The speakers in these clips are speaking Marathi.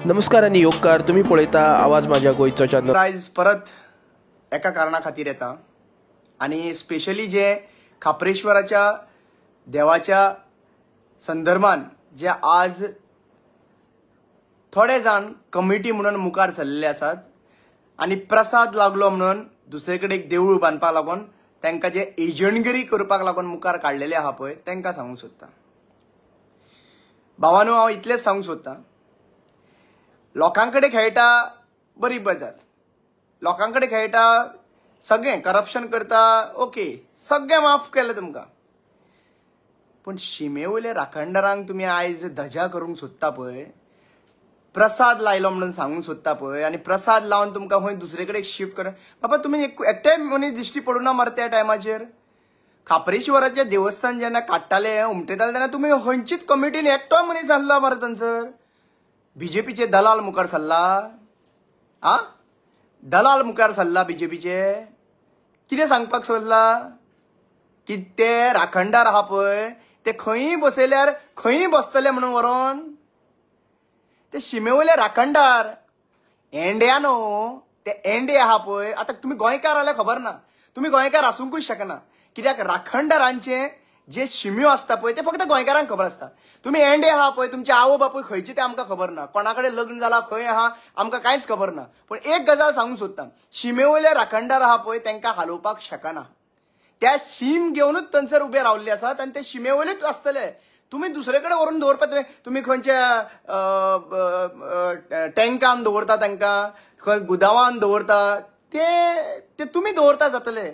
नमस्कार आणि योगकार तुम्ही पळयता आवाज माझ्या गोयचो चॅनल। आयज परत एका कारणा खातीर येता आणि स्पेशली जे खापरेश्वराच्या देवाच्या संदर्भान जे आज थोडे जाण कमिटी म्हणून मुखार सरलेले आसात आणि प्रसाद लागलो म्हणून दुसरे कडेन एक देवूळ बांदपाक लागून तांकां जे एजंटगिरी करपाक लागून मुखार काडलेले आहा पळय तांकां सांगूंक सोदता। भावानो, हांव इतलेंच सांगूंक सोदता, लोकांकडे खेळटा बरी गजाल, लोकांकडे खेळटा सगळें करप्शन करता, ओके, सगळें माफ केलें तुमकां, पण शिमेवयले राखणदारांक तुमी आयज धजा करूंक सोदता पळय, प्रसाद लायलो म्हणून सांगूंक सोदता पळय, आनी प्रसाद लावन तुमकां खंय दुसरे कडेन शिफ्ट कर, बाबा तुमी एकटेय मनीस दिश्टी पडूना मरे त्या टायमाचेर। खापरेश्वराचें देवस्थान जेन्ना काडटाले उमटयताले तेन्ना तुमी खंयचीच कमिटीन एकटोय मनीस नासलो मरे थंयसर। बीजेपीचे दलाल मुखार सरला, दलाल मुखार सरला बीजेपीचे, कितें सांगपाक सोदला की ते राखणदार आहा पळय ते खंयी बसयल्यार खंयी बसतले म्हणून व्हरोन ते शिमेवयले राखणदार एंड्या न्हू, ते एंडे आहा पळय। आतां तुमी गोंयकार जाल्यार खबर ना, तुमी गोंयकार आसूंकूच शकना, कित्याक राखणदारांचे जे शिम्यो असता पळय ते फक्त गोंयकारांक खबर असता। तुम्ही एंडे आहा पळय, तुमचे आवय बापूय खंयचे ते आमकां खबर ना, कोणाकडे लग्न जाला खंय आहा आमकां कांयच खबर ना, पण एक गजाल सांगूंक सोदता, शिमेवयले राखणदार आहा पळय तांकां हालोवपाक शकना, त्या शीम घेवनूच थंयसर उबे रावल्ले आसात आनी ते शिमेवयलेच आसतले। तुम्ही दुसरे कडेन व्हरून दवरपाक तुम्ही खंयच्या टँकान दवरता तांकां, खंय गुदावान दवरता, ते तुमी दवरता जातले,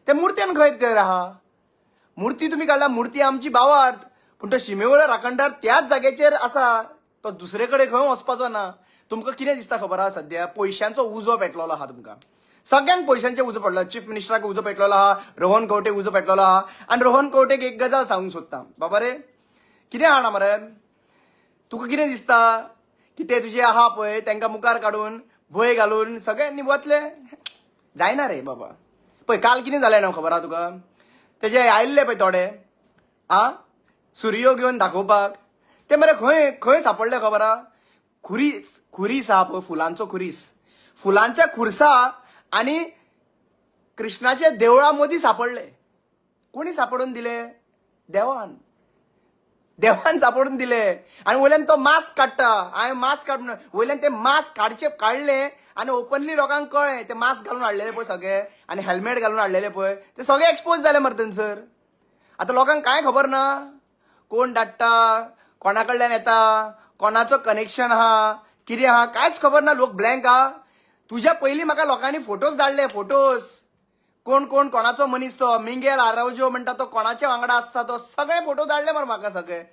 ते मुर्त्यान खंय तर आहा, मुर्ती तुम्ही काडला, मुर्ती आमची भावार्थ, पण तो शिमेवयलो राखणदार त्याच जाग्याचेर आसा, तो दुसरे कडेन खंय वचपाचो ना। तुमकां कितें दिसता खबर आहा, सद्या पयशांचो उजो पेटलेलो आहा, तुमकां सगळ्यांक पयशांचे उजो पडलो, चीफ मिनिस्टराक उजो पेटलेलो आहा, रोहन खंवटेक उजो पेटलेलो आहा, आनी रोहन खंवटेक एक गजाल सांगूंक सोदता, बाबा रे कितें आहा मरे, तुका कितें दिसता की ते तुजे आहा पळय तांकां मुखार काडून भंय घालून सगळ्यांनी वतले, जायना रे बाबा। पळय काल कितें जालें न्हू खबर आहा तुका, तेजे आयिल्ले पळय थोडे सुरयो घेवन दाखोवपाक, ते मरे खंय खंय सापडले खबर आहा, खुरीस आहा पळय, फुलांचो खुरीस, फुलांच्या खुरसा आनी कृष्णाच्या देवळा मदीं सापडले। कोणी सापडून दिले? देवान सापडून दिले, आनी वयल्यान तो मास्क काडटा, हांवें मास्क काड म्हणून वयल्यान ते मास्क काडले आनी ओपनली लोकांक कळ्ळें ते मास्क घालून हाडलेले पळय सगळे, आनी हेल्मेट घालून हाडलेले पळय ते सगळे एक्सपोज जाले मरे थंयसर। आतां लोकांक कांय खबर ना, कोण धाडटा, कोणा कडल्यान येता, कोणाचो कनेक्शन आहा, कितें आहा, कांयच खबर ना, लोक ब्लँक आहा। तुज्या पयलीं म्हाका लोकांनी फोटोज धाडले, फोटोज, कोण कोण कोणाचो मनीस तो मिंगेल आरावजो म्हणटा तो कोणाच्या वांगडा आसता, तो सगळे फोटो धाडले मरे म्हाका सगळे,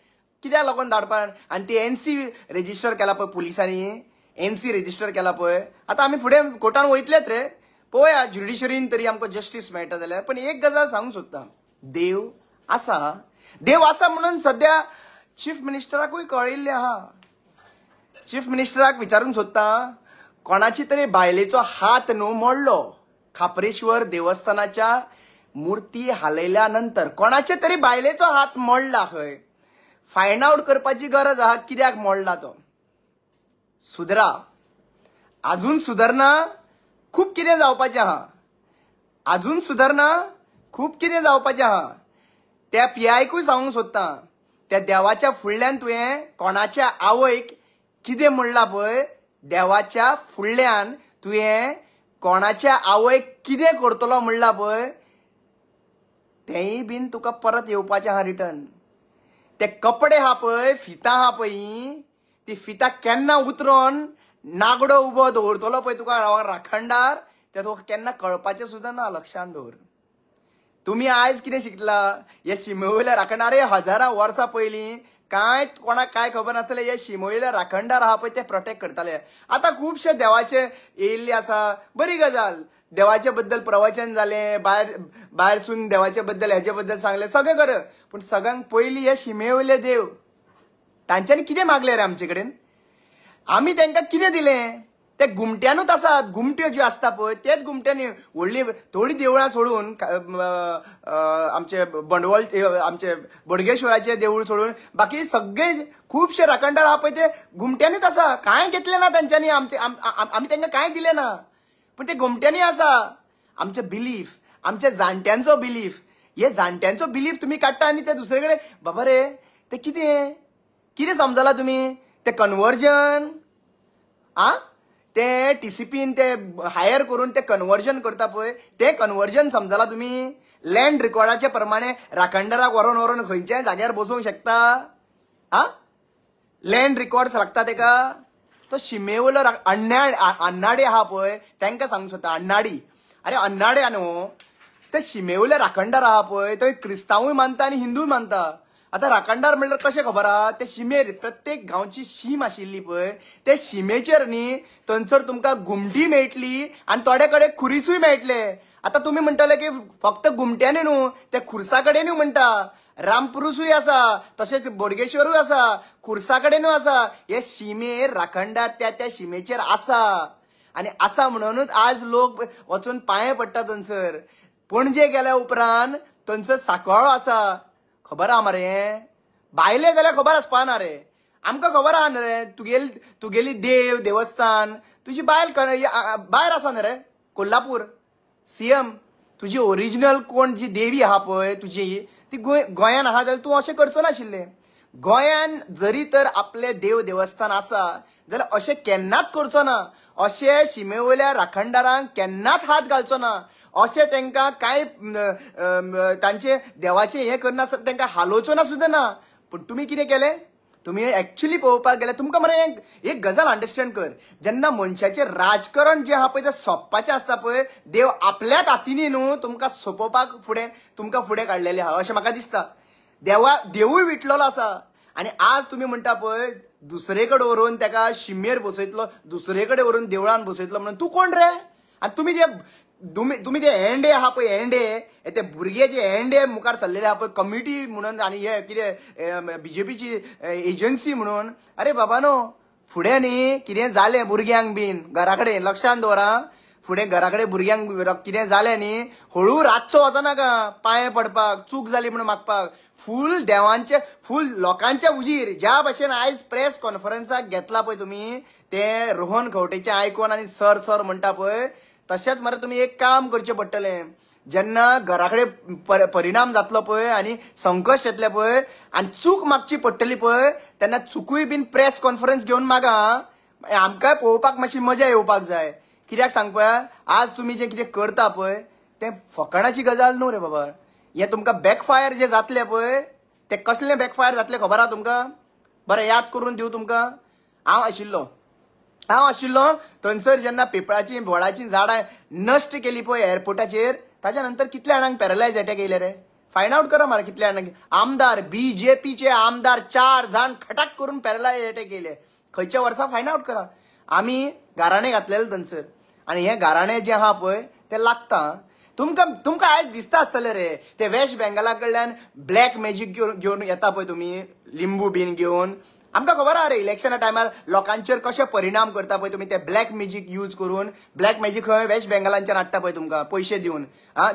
कित्याक लागून धाडपाक, आनी ती एनसी रेजिस्टर केला पळय पुलिसांनी, एनसी रेजिस्टर केला पळय, आतां आमी फुडें कोर्टान वयतलेच रे, पळोवया ज्युडिशरीन तरी आमकां जस्टीस मेळटा जाल्यार। पण एक गजाल सांगूंक सोदता, देव आसा म्हणून सद्या चीफ मिनिस्टराकूय कळिल्लें आहा। चीफ मिनिस्टराक विचारूंक सोदता, कोणाची तरी बायलेचो हात न्हू मोडलो, खापरेश्वर देवस्थानाच्या मुर्ती हालयल्या नंतर कोणाचे तरी बायलेचो हात मोडला, खंय फायंड आउट करपाची गरज आहा कित्याक मोडला तो, सुधरा, अजून सुधारना, खूब कितें जावपाचें आहा, अजून सुधारना, खूब कितें जावपाचें आहा। त्या पियायकूय सांगूंक सोदता, त्या देवाच्या फुडल्यान तुवें कोणाच्या आवयक कितें म्हणला पळय, देवाच्या फुडल्यान तुवें कोणाच्या आवयक कितें करतलो म्हणला पळय, तेंय बीन तुका परत येवपाचें आहा रिटर्न। ते कपडे आहा पळय, फितां आहा पळय, ती फितां केन्ना उतरोन नागडो उबो दवरतलो पळय तुका राखणदार, ते तुका केन्ना कळपाचें सुद्दां ना, लक्षांत दवर। तुम्ही आयज कितें शिकला, हे शिमेवयले राखणदार हजारां वर्सां पयलीं कांय कोणाक काय खबर नासतलें, हे शिमेवयले राखणदार आहा पळय ते प्रोटेक्ट करताले। आतां खुबशे देवाचे येयल्ले आसा, बरी गजाल, देवाचे बद्दल प्रवचन जालें, भायरसून देवाचे बद्दल हेजे बद्दल सांगलें, सगळें कर, पण सगळ्यांक पयलीं हे शिमेवयले देव तांच्यांनी कितें मागलें रे आमचे कडेन, आमी तांकां कितें दिलें, ते घुमट्यानूच आसात. घुमट्यो ज्यो आसता पळय तेच घुमट्यांनी व्हडली थोडी देवळां सोडून आमचे बंडवळ आमचे बोडगेश्वराचे देवूळ सोडून बाकी सगळे खुबशे राखणदार आहा पळय ते घुमट्यांनीच आसा. कांय घेतले ना तांच्यांनी. आमी तांकां कांय दिलें ना, पण ते घुमट्यांनी आसा. आमचे बिलीफ, आमच्या जाणट्यांचो बिलीफ, हे जाणट्यांचो बिलीफ तुम्ही काडटा आनी ते दुसरे कडेन बाबा रे ते कितें समजला तुम्ही? ते कन्वर्जन ते टीसीपीन ते हायर करून ते कन्वर्जन करता पळय ते कन्वर्जन समजला तुम्ही? लँड रिकॉर्डाचे प्रमाणे राखणदाराक व्हरून व्हरून खंयच्याय जाग्यार बसोवंक शकता? लँड रिकॉर्ड्स लागता तेका. तो शिमेवयलो अन्नाडे आहा पळय तांकां सांगूंक सोदता. अन्नाडी अरे अन्नाडे न्हू ते शिमेवयले राखणदार आहा पळय ते क्रिस्तांवूय मानता आनी हिंदूय मानता. आता राखणदार म्हणल्यार कशें खबर आहा? ते शिमेर प्रत्येक गांवची शीम आशिल्ली पळय ते शिमेचेर न्ही थंयसर तुमकां घुमटी मेळटली आनी थोडे कडेन खुरीसूय मेळटले. आता तुम्ही म्हणटले की फक्त घुमट्यांनी न्हू ते खुर्सा कडेनूय म्हणटा. रामपुरुसूय आसा, तशेंच बोडगेश्वरूय आसा, खुर्सा कडेनूय आसा. हे शिमेर राखणदार त्या शिमेचेर आसा आनी आसा म्हणूनच आज लोक वचून पांये पडटा थंयसर. पणजे गेल्या उपरांत थंयसर सांकवाळो आसा. खबर आहा मरे? भायले जाल्यार खबर आसपा ना रे. आमकां खबर आहा न्ही रे. तुगेली देवस्थान तुजी भायर आसा न्ही रे. कोल्हापूर सीएम तुजी ओरिजिनल कोण जी देवी आहा पळय तुजी ती गोंयान आहा जाल्यार तूं अशें करचो नाशिल्लें. गोंयान जरी तर आपले देवस्थान आसा जाल्यार अशें केन्नाच करचो ना. अशें शिमेवयल्या राखणदारांक केन्नाच हात घालचो ना. अशें तांकां कांय तांचे देवाचें हें करना तांकां हालोवचो ना सुद्दां ना. पूण तुमी कितें केलें? तुम्ही एक्चुअली पळोवपाक गेल्यार तुमकां मरे एक गजाल अंडरस्टँड कर. जेन्ना मनशाचें राजकारण जें आहा पळय तें सोंपपाचें आसता पळय देव आपल्याच हातींनी न्हू तुमकां सोंपोवपाक तुमकां फुडें काडलेलें आहा अशें म्हाका दिसता. देवूय विटलेलो आसा आनी आज तुमी म्हणटा पळय दुसरे कडेन व्हरून ताका शिमेर बसयतलो, दुसरे कडेन व्हरून देवळान बसयतलो म्हणून. तूं कोण रे? आनी तुम्ही ते एंडे आहा पळय एंडे ते भुरगे जे एंडे मुखार चल्लेले आहा पळय कमिटी म्हणून आनी हे कितें बीजेपीची एजन्सी म्हणून. अरे बाबानो फुडें न्ही कितें जालें भुरग्यांक बीन घरा कडेन लक्षांत दवरा. फुडें घरा कडेन भुरग्यांक कितें जालें न्ही हळू रातचो वचनाका पांये पडपाक चूक जाली म्हणून मागपाक. फूल देवांचे फूल लोकांचे उजीर ज्या भाशेन आयज प्रेस कॉन्फरन्साक घेतला पळय तुमी ते रोहन खंवटेचें आयकून आनी सर म्हणटा पळय तशेंच मरे तुमी एक काम करचें पडटलें. जेन्ना घरा कडेन परिणाम जातलो पळय आनी संकश्ट येतलें पळय आनी चूक मागची पडटली पळय तेन्ना चुकूय बीन प्रेस कॉन्फरन्स घेवन मागा. आमकांय पळोवपाक मातशी मजा येवपाक जाय. कित्याक सांग पळय आज तुमी जें कितें करता पळय तें फकाणाची गजाल न्हू रे बाबा. हें तुमकां बॅकफायर जें जातलें पळय तें कसलें बॅकफायर जातलें खबर आहा तुमकां? बरें याद करून दिवं तुमकां. हांव आशिल्लो थंयसर जेन्ना पेपळाची व्हडाची झाडां नश्ट केली पळय एअरपोर्टाचेर ताच्या नंतर कितल्या जाणांक पॅरलायज अटॅक येयले रे? फायंड आउट करा मरे कितल्या जाणांक. आमदार बीजेपीचे आमदार 4 जाण खटाक करून पॅरलायज अटॅक येयले. खंयच्या वर्सा फायंड आउट करा. आमी गाराणे घातलेले थंयसर आनी हे गाराणे जे आहा पळय ते लागता. तुमकां आयज दिसता आसतलें रे ते वेस्ट बेंगला कडल्यान ब्लॅक मॅजीक घेवन येता पळय तुमी लिंबू बीन घेवन. आमकां खबर आहा रे इलेक्शना टायमार लोकांचेर कशे परिणाम करता पळय तुमी ते ब्लॅक मॅजीक यूज करून. ब्लॅक मॅजीक खंय वेस्ट बेंगलांच्यान हाडटा पळय तुमकां पयशे दिवन.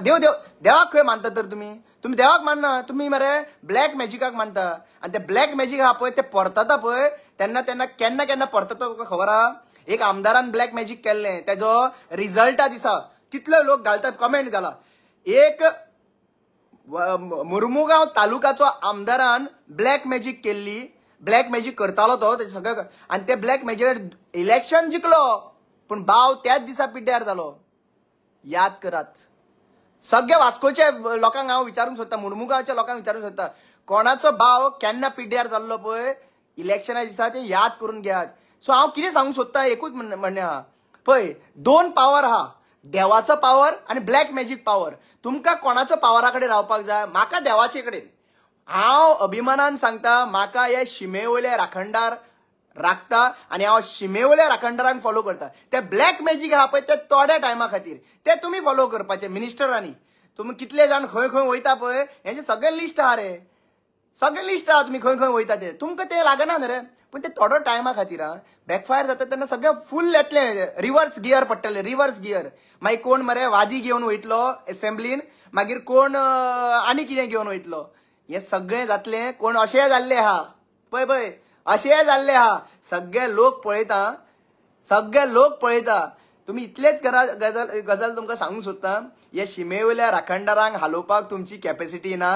देवाक खंय मानता तर तुमी देवाक मानना. तुमी मरे ब्लॅक मॅजिकाक मानता आनी ते ब्लॅक मॅजीक आहा पळय ते परतता पळय तेन्ना केन्ना परतता तुका खबर आहा? एक आमदारान ब्लॅक मॅजीक केल्लें तेजो रिजल्टा दिसा कितले लोक घालतात कमेंट घाला. एक मुर्मुगांव तालुकाचो आमदारान ब्लॅक मॅजीक केल्ली. ब्लॅक मॅजीक करतालो तो तेजे सगळं आनी ते ब्लॅक मॅजीक इलेक्शन जिखलो पूण भाव त्याच दिसा पिड्ड्यार जालो. याद करात. सगळे वास्कोच्या लोकांक हांव विचारूंक सोदता मुर्मुगांवच्या लोकांक विचारूंक सोदता कोणाचो भाव केन्ना पिड्ड्यार जाल्लो पळय इलेक्शना दिसा ते याद करून घेयात. सो हांव कितें सांगूंक सोदता एकूच म्हणणें आहा पळय 2 पावर आहा देवाचो पावर आनी ब्लॅक मॅजीक पावर. तुमकां कोणाचो पावरा कडेन रावपाक जाय? म्हाका देवाचे कडेन. हांव अभिमानान सांगता म्हाका हे शिमेवयले राखणदार राखता आनी हांव शिमेवयल्या राखणदारांक फॉलो करता. ते ब्लॅक मॅजीक आहा पळय ते थोड्या टायमा खातीर ते तुमी फॉलो करपाचे मिनिस्टरांनी. तुमी कितले जाण खंय खंय वयता पळय हेंचे सगळें लिस्ट आहा रे. सगळें लिस्ट आहा तुम्ही खंय खंय वयता ते तुमकां ते लागना न्ही रे पण ते थोडो टायमा खातीर बॅकफायर जाता तेन्ना सगळें फुल येतलें रिवर्स गियर पडटलें रिवर्स गियर मागीर कोण मरे वादी घेवन वयतलो असेंब्लीन मागीर कोण आनी कितें घेवन वयतलो हें सगळें जातलें कोण अशें जाल्लें आहा पळय पळय अशें जाल्लें आहा सगळे लोक पळयता तुम्ही इतलेच गजाल तुमकां सांगूंक सोदता हे शिमेवयल्या राखणदारांक हालोवपाक तुमची कॅपॅसिटी ना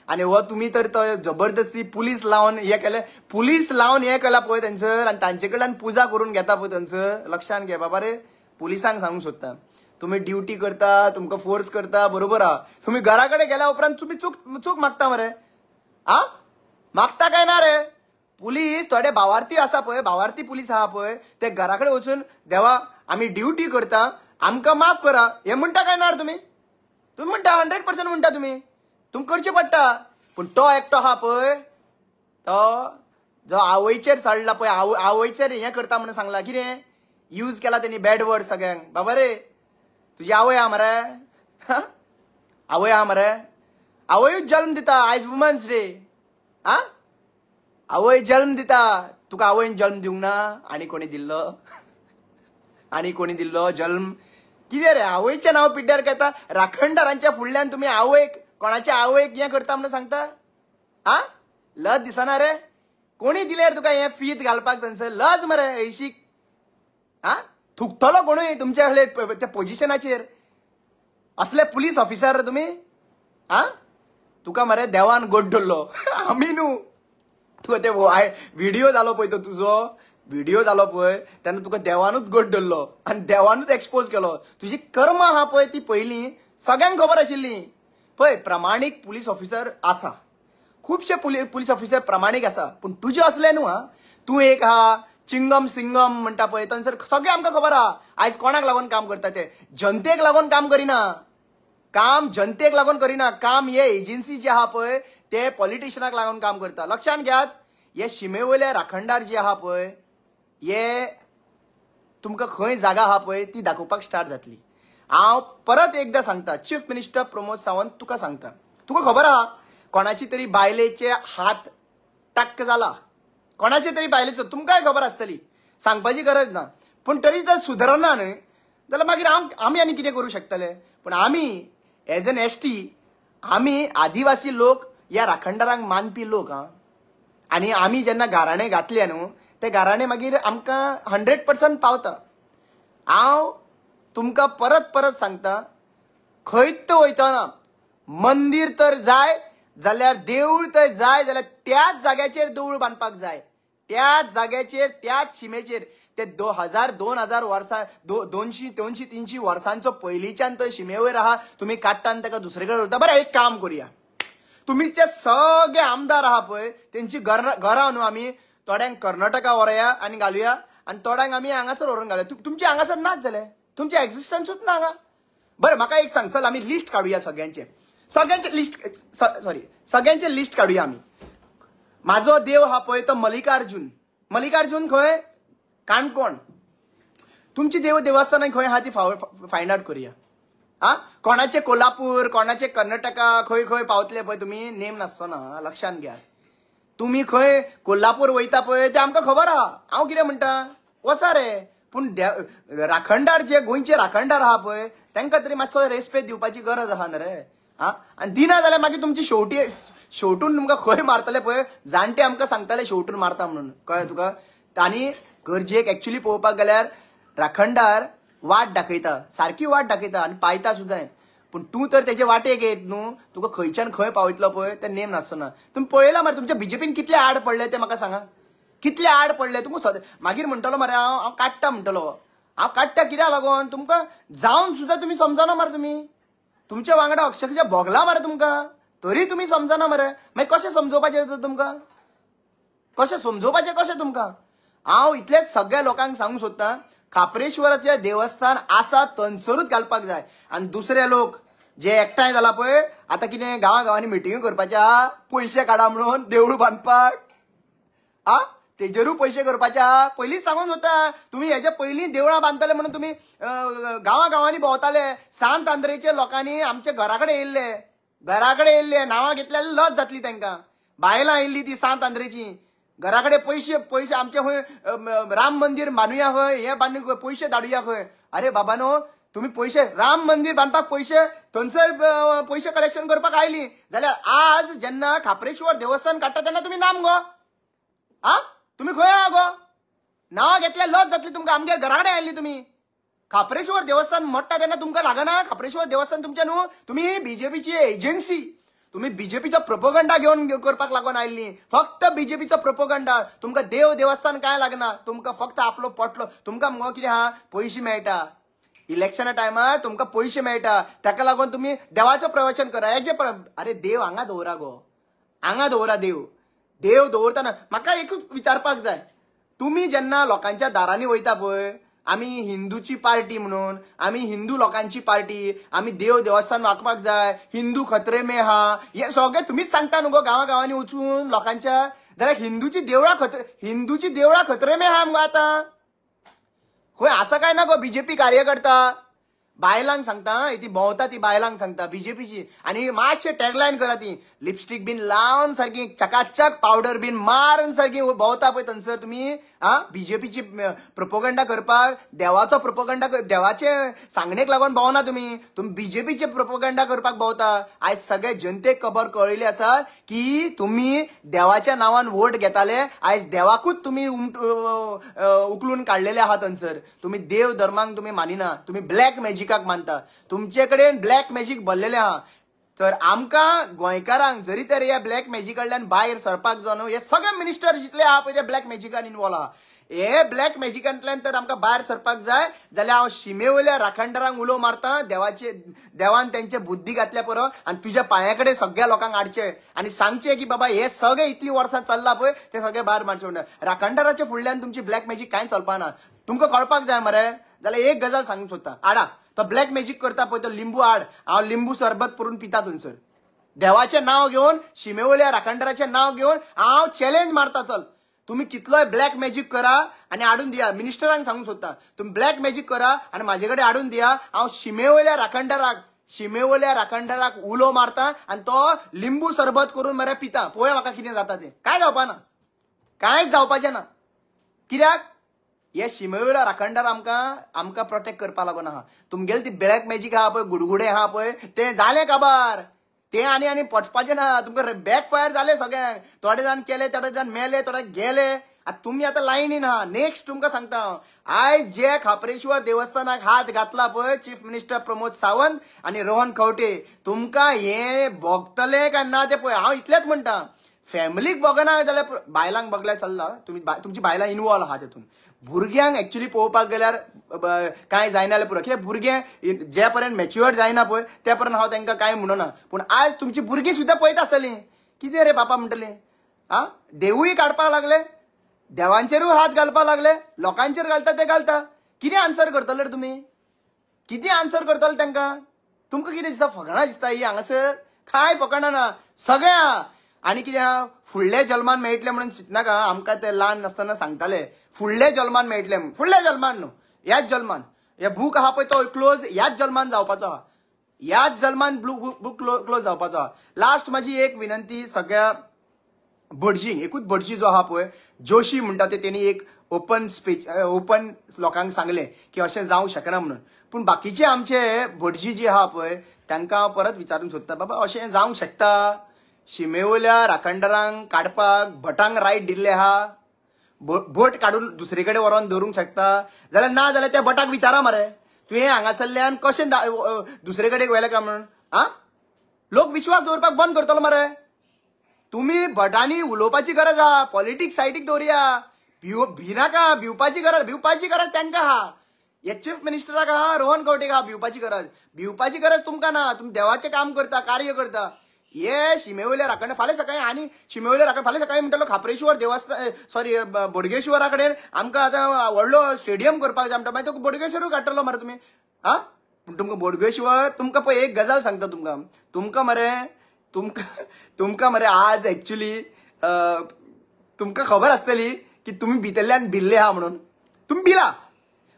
आनी हो तुमी तर तो जबरदस्ती पुलीस लावन हे केले पुलीस लावन हे केला पळय थंयसर आनी तांचे कडल्यान पुजा करून घेता पळय थंयसर लक्षान घे बाबा रे पुलिसांक सांगूंक सोदता तुम्ही ड्युटी करता तुमकां फोर्स करता बरोबर आहा तुम्ही घरा कडेन गेल्या उपरांत तुम्ही चूक मागता मरे मागता काय ना रे पुलीस थोडे भावार्थी आसा पळय भावार्थी पुलीस आहा पळय ते घरा कडेन वचून देवा आमी ड्युटी करता आमकां माफ करा हे म्हणटा काय ना रे तुम्ही म्हणटा 100% म्हणटा तुम्ही तुमकां करचें पडटा पूण तो एकटो आहा पळय तो जो आवयचेर चडला पळय आवयचेर हें करता म्हणून सांगला कितें यूज केला तेणी बॅड वर्ड सगळ्यांक बाबा रे तुजी आवय आहा मरे आवय आहा मरे आवयूच जल्म दिता आयज वुमन्स डे आवय जल्म दिता तुका आवयन जल्म दिवंक ना आनी कोणी दिल्लो जल्म कितें रे आवयचें नांव पिड्ड्यार घेता राखणदारांच्या फुडल्यान तुमी आवयक कोणाच्या आवयक हें करता म्हणून सांगता लज दिसना रे कोणी दिले रे तुका हें फीत घालपाक थंयसर लज मरे ऐशीक थुकतलो कोणूय तुमच्या त्या पोजिशनाचेर असले पुलीस ऑफिसर रे तुमी तुका मरे देवान गोड धरलो आमी न्हू तुका ते व्हिडिओ जालो पळय तो तुजो व्हिडिओ जालो पळय तेन्ना तुका देवानूच गोड धरलो आनी देवानूच एक्सपोज केलो तुजी कर्म आहा पळय ती पयलीं सगळ्यांक खबर आशिल्ली पळय प्रामाणीक पुलीस ऑफिसर आसा खुबशे पुलीस ऑफिसर प्रामाणीक आसा पूण तुजे असले न्हू तूं एक आहा चिंगम सिंगम म्हणटा पळय थंयसर सगळें आमकां खबर आहा आयज कोणाक लागून काम करता ते जनतेक लागून काम करिना काम जनतेक लागून करिना काम हे एजन्सी जे आहा पळय ते पॉलिटिशियनाक लागून काम करता लक्षान घेयात हे शिमेवयले राखणदार जे आहा पळय हे तुमकां खंय जागा आहा पळय ती दाखोवपाक स्टार्ट जातली हांव परत एकदां सांगता चीफ मिनिस्टर प्रमोद सावंत तुका सांगता तुका खबर आहा कोणाची तरी बायलेचे हात टक्क जाला कोणाचे तरी बायलेचो तुमकांय खबर आसतली सांगपाची गरज ना पूण तरी जर सुदारना न्हय जाल्यार मागीर आमी आनी कितें करूं शकतले पूण आमी एज एन एसटी आमी आदिवासी लोक ह्या राखणदारांक मानपी लोक आनी आमी जेन्ना गाराणे घातले न्हू ते गाराणे मागीर आमकां 100% पावता हांव तुमकां परत सांगता खंयत वयतना मंदीर तर जाय जाल्यार देवूळ तर जाय जाल्यार त्याच जाग्याचेर देवूळ बांदपाक जाय त्याच जाग्याचेर त्याच शिमेचेर ते 2000 वर्सां 200 300 वर्सांचो पयलींच्यान तो शिमेवयर आहा तुमी काडटा आनी ताका दुसरे कडेन उरता बरें एक काम करुया तुमीचे सगळे आमदार आहा पळय तेंची घरां न्हू आमी थोड्यांक कर्नाटका व्हरया आनी घालुया आनी थोड्यांक आमी हांगासर व्हरून घालुया तुमचे हांगासर नाच जाले तुमचे एक्झिस्टन्सूच ना हांगा बरें म्हाका एक सांग चल आमी लिस्ट काडुया सगळ्यांचे लिस्ट काडुया आमी म्हाजो देव आहा पळय तो मल्लिकार्जुन खंय काणकोण तुमची देवस्थान खंय आहा ती फायंड आउट करुया कोणाचे कोल्हापूर कोणाचे कर्नाटका खंय खंय पावतले पळय तुमी नेम नासचो ना लक्षान घ्या तुमी खंय कोल्हापूर वयता पळय ते आमकां खबर आहा हांव कितें म्हणटा वचा रे पूण राखणदार जे गोंयचे राखणदार आहा पळय तांकां तरी मातसो रेस्पेद दिवपाची गरज आहा न्ही रे आनी दिना जाल्यार मागीर तुमची शेवटून तुमकां खंय मारतले पळय जाणटे आमकां सांगताले शेवटून मारता म्हणून कळ्ळें तुका आनी गरजेक एक्चुअली पळोवपाक गेल्यार राखणदार वाट दाखयता सारकी वाट दाखयता आनी पायता सुद्दां पूण तूं तर तेजे वाटेक येत न्हू तुका खंयच्यान खंय पावयतलो पळय ते नेम नासचो ना तुमी पळयला मरे तुमच्या बीजेपीन कितले आड पडले ते म्हाका सांगा कितले आड पडले तुमकां मागीर म्हणटलो मरे हांव काडटा म्हणटलो हांव काडटा कित्याक लागून तुमकां जावन सुद्दां तुमी समजना मरे तुमी तुमच्या वांगडा अक्षरशः भोगला मरे तुमकां तरी तुमी समजना मरे मागीर कशें समजोवपाचें तुमकां कशें तुमकां हांव इतलेच सगळ्या लोकांक सांगूंक सोदतां खापरेश्वराचें देवस्थान आसा थंयसरूच घालपाक जाय आनी दुसरे लोक जे एकठांय जाला पळय आतां कितें गांवांनी मिटिंग करपाचे आहा पयशे काडा म्हणून देवूळ बांदपाक तेजेरूय पयशे करपाचे आहा पयलींच सांगून सोदता तुमी हेजे पयलीं देवळां बांदतले म्हणून तुमी गांवांनी भोंवताले सांत आंद्रेचे लोकांनी आमचे घरा कडेन येयल्ले नांवां घेतल्यार लज जातली तांकां बायलां आयिल्ली ती सांत आंद्रेची घरा कडेन पयशे आमचे खंय राम मंदिर बांदुया खंय हे बांदून पयशे धाडुया खंय. अरे बाबानो तुम्ही पैसे राम मंदिर बांधपाक पैसे थंयसर पैसे कलेक्शन करपाक आयली जाल्यार आज जेन्ना खापरेश्वर देवस्थान काडटा तेन्ना तुम्ही नाम गो तुम्ही खंय आहा गो. नांवां घेतल्या लज जातली तुमकां. आमगे घरा कडेन आयिल्ली तुम्ही. खापरेश्वर देवस्थान म्हणटा तेन्ना तुमकां लागना खापरेश्वर देवस्थान तुमचें न्हू. तुम्ही बीजेपीची एजन्सी. तुम्ही बीजेपीचा प्रोपोगंडा घेऊन करपाक लागून आयिल्ली. फक्त बीजेपीचा प्रोपोगंडा. तुमकां देवस्थान काय लागना. तुमकां फक्त आपलो पटलो. तुमकां मगो कितें आहा पयशे मेळटा. इलेक्शना टायमार तुमकां पयशे मेळटा. ताका लागून तुम्ही देवाचो प्रवचन करा. अरे देव हांगा दवरा गो. हांगा दवरा देव. देव दवरतना म्हाका एकूच विचारपाक जाय. तुम्ही जेन्ना लोकांच्या दारांनी वयता पळय आमी हिंदूची पार्टी म्हणून आमी हिंदू लोकांची पार्टी आमी देवस्थान वागपाक जाय हिंदू खत्रे में हा हे सगळे तुम्हीच सांगता न्हू गो गांवांनी वचून लोकांच्या. जाल्यार हिंदूची देवळां खत्रे में हा मगो आतां खंय असं काय ना गो. बीजेपी कार्यकर्ता बायलांक सांगता ती भोंवता ती बायलांक सांगता बीजेपीची आणि मातशे टॅगलायन करा ती लिपस्टिक बीन लावन सारखी चकाचक पावडर बीन मारून सारखी भोंवता पळय थंयसर तुम्ही बीजेपीची प्रोपोगंडा करपाक देवाचो प्रोपोगंडा देवाचे सांगणेक लागून भोंवना तुम्ही बीजेपीचे प्रोपोगंडा करपाक भोंवता. आयज सगळे जनतेक खबर कळिल्ली आसा की तुम्ही देवाच्या नांवान वोट घेताले. आयज देवाकूच तुम्ही उखलून काडलेले आहात थंयसर. तुम्ही देव धर्मांक तुम्ही मानिना. तुम्ही ब्लॅक मॅजिकाक मानता. तुमचे कडेन ब्लॅक मॅजिक भरलेले आहा. तर आमकां गोंयकारांक जरी तर ह्या ब्लॅक मॅजिकांतल्यान भायर सरपाक जाय न्हू. हे सगळे मिनिस्टर जितले आहा पळय ते ब्लॅक मॅजिकान इनवॉल्व आहा. हे ब्लॅक मॅजिकांतल्यान तर आमकां भायर सरपाक जाय जाल्यार हांव शिमेवयल्या राखणदारांक उलो मारता. देवान तेंचे बुद्धी घातल्या पुरो आनी तुज्या पांया कडेन सगळ्या लोकांक हाडचे आनी सांगचे की बाबा हे सगळे इतली वर्सां चल्ला पळय ते सगळे भायर मारचे म्हणटा. राखणदाराच्या फुडल्यान तुमची ब्लॅक मॅजिक कांय चलपाना. तुमकां कळपाक जाय मरे. जाल्यार एक गजाल सांगूंक सोदता. हाडा तो ब्लॅक मॅजिक करता पळय तो लिंबू हाड. हांव लिंबू सरबत करून पिता थंयसर. देवाचें नांव घेवन शिमेवयल्या राखणदाराचें नांव घेवन हांव चॅलेंज मारता. चल तुम्ही कितलोय ब्लॅक मॅजिक करा आणि हाडून दिया. मिनिस्टरांक सांगूंक सोदता तुम्ही ब्लॅक मॅजिक करा आणि म्हाजे कडेन हाडून दिया. हांव शिमेवयल्या राखणदाराक उलो मारता आणि तो लिंबू सरबत करून मरे पिता. पळय म्हाका कितें जाता तें. काय जावपाना. कांयच जावपाचें ना. कित्याक हे शिमेवयल्या राखणदार आमकां प्रोटेक्ट करपा लागून आहा. तुमगेले ती ब्लॅक मॅजिक आहा पळय गुडगुडे आहा पळय ते जालें काबार. ते आनी पचपाचें ना. तुमकां बॅक फायर जाले सगळ्यांक. थोडे जाण केले थोडे जाण मेले थोडे गेले. आतां तुमी आतां लायनीन आहा. नेक्स्ट तुमकां सांगता हांव आयज जे खापरेश्वर देवस्थानाक हात घातला पळय चीफ मिनिस्टर प्रमोद सावंत आनी रोहन खंवटे तुमकां हे भोगतले काय ना ते पळय. हांव इतलेंच म्हणटा फॅमिलीक भोगना जाल्यार बायलांक भोगल्यार चल्ला. तुमची बायलां इनवॉल्व आहा तेतून. भुरग्यांक एक्चुअली पळोवपाक गेल्यार कांय जायना जाल्यार पुरो. कित्याक भुरगे जे पर्यंत मॅच्युअर जायना पळय त्या पर्यंत हांव तांकां कांय म्हणना. पूण आज तुमची भुरगीं सुद्दां पळयता आसतलीं. कितें रे बापा म्हणटलीं देवूय काडपाक लागले देवांचेरूय हात घालपाक लागले. लोकांचेर घालता ते घालता. कितें आन्सर करतले रे तुमी. कितें आन्सर करतले तांकां. तुमकां कितें दिसता फकाणां दिसता ही हांगासर. कांय फकाणां ना सगळ्या. आनी कितें आहा फुडल्या जल्मान मेळटले म्हणून चिंतनाका. आमकां ते ल्हान आसतना सांगताले फुडल्या जल्मान मेळटले. फुडल्या जल्मान न्हू ह्याच जल्मान. हे बूक आहा पळय तो क्लोज ह्याच जल्मान जावपाचो आहा. ह्याच जल्मान बूक क्लोज जावपाचो आहा. लास्ट म्हाजी एक विनंती सगळ्या भटजींक. एकूच भटजी जो आहा पळय जोशी म्हणटा ते तेणी एक ओपन लोकांक सांगले की अशें जावंक शकना म्हणून. पूण बाकीचे आमचे भटजी जे आहा पळय तांकां हांव परत विचारूंक सोदता बाबा अशें जावंक शकता. शिमेवयल्या राखणदारांक काडपाक भटांक रायट दिल्ले आहा. भट काडून दुसरे कडेन व्हरोन दवरूंक शकता जाल्यार ना जाल्यार त्या भटाक विचारा मरे तुवें हांगासरल्यान कशें दुसरे कडेन गेले काय म्हणून. लोक विश्वास दवरपाक बंद करतलो मरे. तुम्ही भटांनी उलोवपाची गरज आहा. पॉलिटिक्स सायडीक दवरया. भिनाका. भिवपाची गरज तांकां आहा. हे चीफ मिनिस्टराक आहा रोहन खंवटेक आहा भिवपाची गरज तुमकां ना. तुमी देवाचें काम करता कार्य करता. हे शिमेवयल्या राखण फाल्यां सकाळी आनी शिमेवयल्या राखण फाल्यां सकाळी म्हणटलो खापरेश्वर देवस्थान सॉरी बोडगेश्वरा कडेन आमकां आतां व्हडलो स्टेडियम करपाक जाय म्हणटा. मागीर तो बोडगेश्वरूय काडटलो मरे तुमी. पूण तुमकां बोडगेश्वर तुमकां पळय एक गजाल सांगता तुमकां मरे आज एक्चुअली तुमकां खबर आसतली की तुमी भितरल्यान भिल्ले आहा म्हणून. तुमी भिला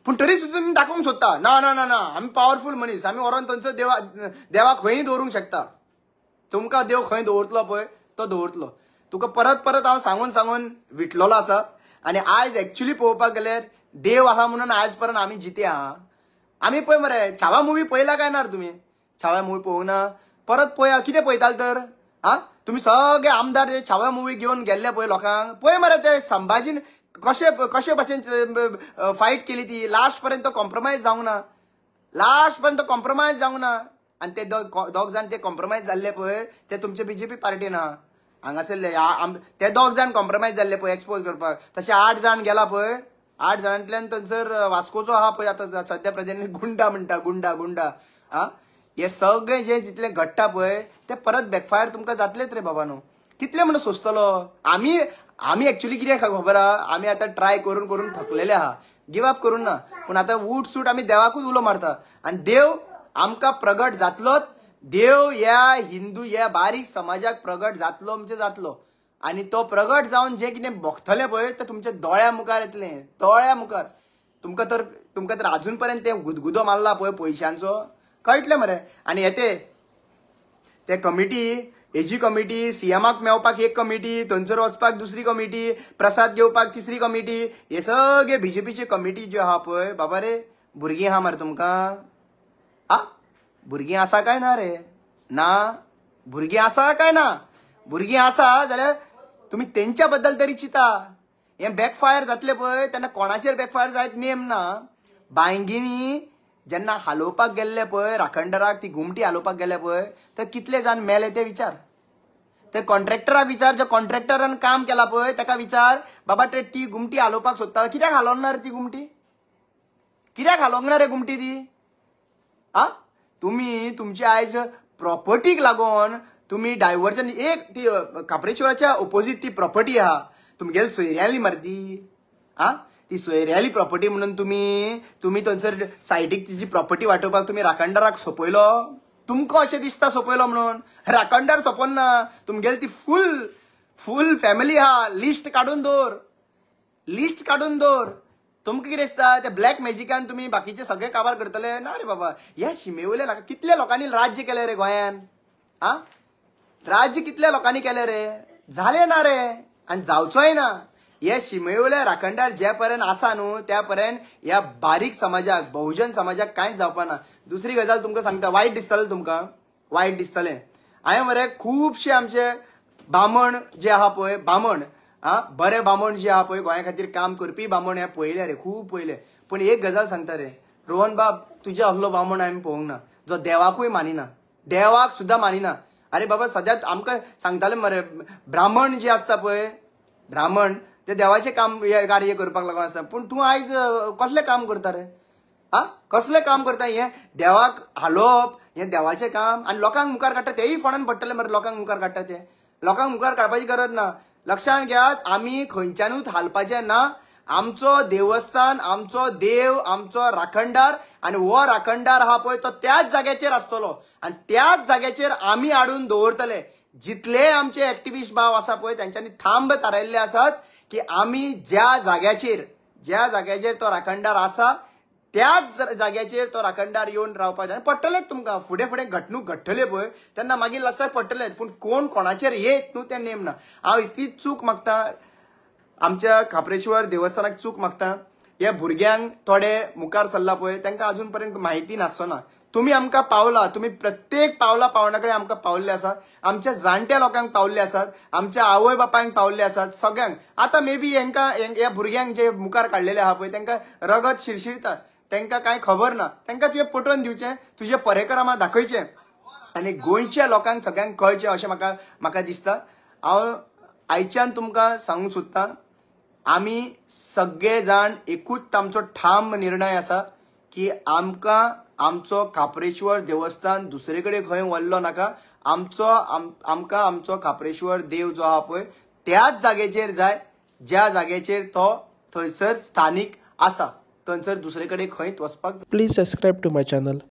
पूण तरी सुद्दां तुमी दाखोवंक सोदता ना ना ना ना आमी पावरफूल मनीस. आमी व्हरोन थंयसर देवाक खंयी दवरूंक शकता. तुमकां देव खंय दवरतलो पळय तो दवरतलो. तुका परत परत हांव सांगून सांगून विटलोलो आसा आनी आयज एक्चुअली पळोवपाक गेल्यार देव आहा म्हणून आयज पर्यंत आमी जिते आहा. आमी पळय मरे छावा मुवी पळयला काय ना तुमी? छावा मुवी पळोवंक ना? परत पळया कितें पळयताले तर तुम्ही सगळे आमदार जे छावा मुवी घेवन गेल्ले पळय लोकांक पळय मरे ते संभाजीन कशे भाशेन फायट केली ती लास्ट पर्यंत कॉम्प्रोमाइज जावंक ना. लास्ट पर्यंत कॉम्प्रोमाइज जावंक ना आणि ते दोग जाण ते कॉम्प्रोमाइज जाल्ले पळय ते तुमचे बीजेपी पार्टीन आहा हांगासरले ते दोग जाण कॉम्प्रोमाइज जाल्ले पळय एक्सपोज करपाक. तसे 8 जाण गेला पळय 8 जाणांतल्यान थंयसर वास्कोचो आहा पळय आता सध्या प्रेझेंटली गुंडा म्हणटा गुंडा हे सगळे जे जितले घडटा पळय ते परत बॅकफायर तुमकां जातलेच रे बाबा न्हू. कितले म्हणून सोंसतलो आमी एक्चुअली कितें खबर आहा आमी आतां ट्राय करून करून थकलेले आहा गिव अप करून ना पूण आतां उठ सूट आमी देवाकूच उलो मारता आनी देव आमकां प्रगट जातलोच. देव ह्या हिंदू ह्या बारीक समाजाक प्रगट जातलो म्हणजे जातलो आणि तो प्रगट जावन जे कितें भोगतले पळय ते तुमच्या दोळ्या मुखार येतले दोळ्या मुखार. तुमकां तर अजून पर्यंत ते गुदगुदो मारला पळय पयशांचो कळटले मरे. आनी येते ते कमिटी हेजी कमिटी सीएमाक मेवपाक एक कमिटी थंयसर वचपाक दुसरी कमिटी प्रसाद घेवपाक तिसरी कमिटी हे सगळे बीजेपीची कमिटी ज्यो आहा पळय बाबा रे भुरगीं आहा मरे तुमकां भुरगीं आसा काय ना रे? ना भुरगीं आसा काय ना? भुरगीं आसा जाल्यार तुमी तेंच्या बद्दल तरी चिता. हे बॅकफायर जातले पळय तेन्ना कोणाचेर बॅकफायर जायत नेम ना. बांयगिनी जेन्ना हालोवपाक गेल्ले पळय राखणदाराक ती घुमटी हालोवपाक गेले पळय तर कितले जाण मेले ते विचार. ते कॉन्ट्रॅक्टराक विचार जे कॉन्ट्रॅक्टरान काम केला पळय ताका विचार बाबा ते ती घुमटी हालोवपाक सोदता कित्याक हालोवना रे ती घुमटी? कित्याक हालोवंक ना रे घुमटी ती? तुम्ही तुमची आयज प्रॉपर्टीक लागून तुम्ही डायव्हर्जन एक ती काप्रेश्वराच्या ऑपोजिट ती प्रॉपर्टी आहा तुमगेली सोयऱ्याली मरे ती सोयऱ्याली प्रॉपर्टी म्हणून तुम्ही थंयसर सायडीक तिची प्रॉपर्टी वांटोवपाक तुम्ही राखणदाराक सोपयलो. तुमकां अशें दिसता सोपयलो म्हणून राखणदार सोपोन ना तुमगेली ती फूल फॅमिली आहा. लिस्ट काडून दवर तुमकां कितें दिसता ते ब्लॅक मॅजिकान तुम्ही बाकीचे सगळे काबार करतले? ना रे बाबा ह्या शिमेवयले कितल्या लोकांनी राज्य केले रे गोंयान? राज्य कितल्या लोकांनी केले रे? झाले ना रे आणि जावचोय ना. हे शिमेवयले राखणदार जे पर्यंत आसा न्हू त्या पर्यंत ह्या बारीक समाजाक बहुजन समाजाक कांयच जावपाना. दुसरी गजाल तुमकां सांगता वायट दिसतलें तुमकां वायट दिसतलें. हांवें मरे खुबशे आमचे बामण जे आहा पळय बामण बरे बामण जे आहा पळय गोंया खातीर काम करपी बामण हे पळयले रे खूब पळयले. पूण एक गजाल सांगता रे रोहन बाब तुजे असलो बामण हांवें पळोवंक ना जो देवाकूय मानिना देवाक सुद्दां मानिना. अरे बाबा सद्याक आमकां सांगताले मरे ब्राह्मण जे आसता पळय ब्राह्मण ते देवाचे काम कार्य करपाक लागून आसता. पूण तूं आयज कसलें काम करता रे? कसलें काम करता? हें देवाक हालोवप हें देवाचें काम आनी लोकांक मुखार काडटा तेय फोंडान पडटले मरे. लोकांक मुखार काडटा ते लोकांक मुखार काडपाची गरज ना. लक्षांत घेयात आमी खंयच्यानूच हालपाचें ना. आमचो देवस्थान आमचो देव आमचो राखणदार आणि हो राखणदार आहा पळय तो त्याच जाग्याचेर आसतलो आणि त्याच जाग्याचेर आमी हाडून दवरतले. जितले आमचे एक्टिविस्ट भाव आसा पळय तांच्यांनी थांब थारायल्ले आसात की आमी ज्या जाग्याचेर तो राखणदार आसा त्याच जाग्याचेर तो राखणदार येवन रावपाचो. आनी पडटलेच तुमकां फुडें फुडें घटणूक घडटले पळय तेन्ना मागीर लास्टाक पडटलेच. पूण कोण कोणाचेर येत न्हू तें नेम ना. हांव इतलीच चूक मागता आमच्या खापरेश्वर देवस्थानाक चूक मागता. ह्या भुरग्यांक थोडे मुखार सरला पळय तांकां अजून पर्यंत म्हायती नासचो ना. तुम्ही आमकां पावला तुम्ही प्रत्येक पावला कडेन आमकां पावल्ले आसा. आमच्या जाणट्या लोकांक पावल्ले आसात आमच्या आवय बापायक पावल्ले आसात सगळ्यांक. आतां मे बी ह्या भुरग्यांक जे मुखार काडलेले आहा पळय तांकां रगत शिरशिरता तांकां कांय खबर ना. तांकां तुवें पटोवन दिवचें तुजे परेकरामां दाखयचें आनी गोंयच्या लोकांक सगळ्यांक कळचें अशें म्हाका दिसता. हांव आयच्यान तुमकां सांगूंक सोदतां आमी सगळे जाण एकूच आमचो ठाम निर्णय आसा की आमकां आमचो खापरेश्वर देवस्थान दुसरे कडेन खंय व्हरलो नाका. आमकां आमचो खापरेश्वर देव जो आहा पळय त्याच जाग्याचेर जाय ज्या जाग्याचेर तो थंयसर स्थानीक आसा. थंयसर दुसरे कडेन खंयच वचपाक. Please subscribe to my channel.